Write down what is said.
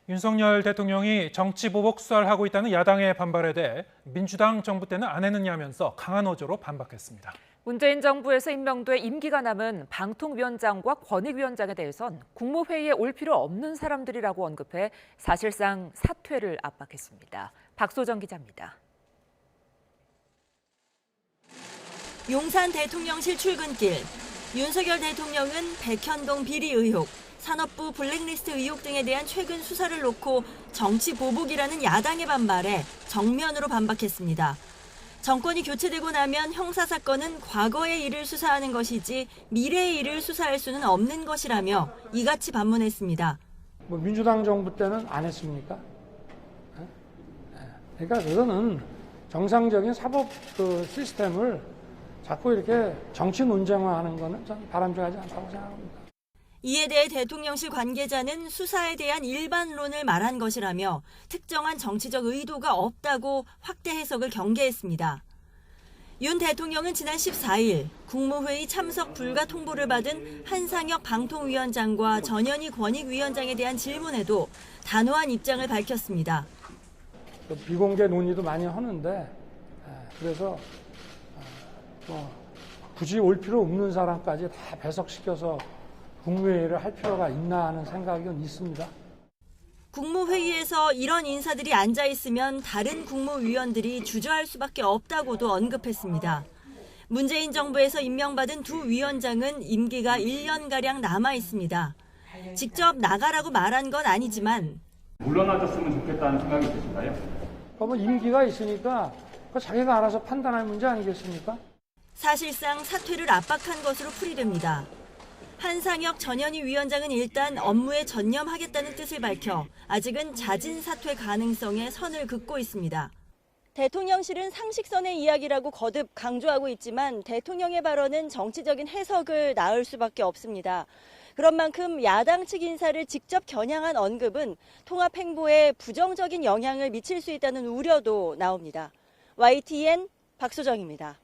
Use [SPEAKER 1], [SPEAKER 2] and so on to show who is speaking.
[SPEAKER 1] 윤석열 대통령이 정치 보복 수사를 하고 있다는 야당의 반발에 대해 민주당 정부 때는 안 했느냐면서 강한 어조로 반박했습니다.
[SPEAKER 2] 문재인 정부에서 임명돼 임기가 남은 방통위원장과 권익위원장에 대해선 국무회의에 올 필요 없는 사람들이라고 언급해 사실상 사퇴를 압박했습니다. 박소정 기자입니다.
[SPEAKER 3] 용산 대통령실 출근길, 윤석열 대통령은 백현동 비리 의혹, 산업부 블랙리스트 의혹 등에 대한 최근 수사를 놓고 정치 보복이라는 야당의 반발에 정면으로 반박했습니다. 정권이 교체되고 나면 형사사건은 과거의 일을 수사하는 것이지 미래의 일을 수사할 수는 없는 것이라며 이같이 반문했습니다.
[SPEAKER 4] 민주당 정부 때는 안 했습니까? 그러니까 그거는 정상적인 사법 시스템을 자꾸 이렇게 정치 논쟁화하는 거는 저는 바람직하지 않다고 생각합니다.
[SPEAKER 3] 이에 대해 대통령실 관계자는 수사에 대한 일반론을 말한 것이라며 특정한 정치적 의도가 없다고 확대 해석을 경계했습니다. 윤 대통령은 지난 14일 국무회의 참석 불가 통보를 받은 한상혁 방통위원장과 전현희 권익위원장에 대한 질문에도 단호한 입장을 밝혔습니다.
[SPEAKER 4] 비공개 논의도 많이 하는데 그래서 굳이 올 필요 없는 사람까지 다 배석시켜서 국무회의를 할 필요가 있나 하는 생각은 있습니다.
[SPEAKER 3] 국무회의에서 이런 인사들이 앉아있으면 다른 국무위원들이 주저할 수밖에 없다고도 언급했습니다. 문재인 정부에서 임명받은 두 위원장은 임기가 1년가량 남아있습니다. 직접 나가라고 말한 건 아니지만
[SPEAKER 5] 물러나줬으면 좋겠다는 생각이 드신가요?
[SPEAKER 4] 그러면 임기가 있으니까 자기가 알아서 판단할 문제 아니겠습니까?
[SPEAKER 3] 사실상 사퇴를 압박한 것으로 풀이됩니다. 한상혁 전현희 위원장은 일단 업무에 전념하겠다는 뜻을 밝혀 아직은 잦은 사퇴 가능성에 선을 긋고 있습니다. 대통령실은 상식선의 이야기라고 거듭 강조하고 있지만 대통령의 발언은 정치적인 해석을 낳을 수밖에 없습니다. 그런 만큼 야당 측 인사를 직접 겨냥한 언급은 통합 행보에 부정적인 영향을 미칠 수 있다는 우려도 나옵니다. YTN 박소정입니다.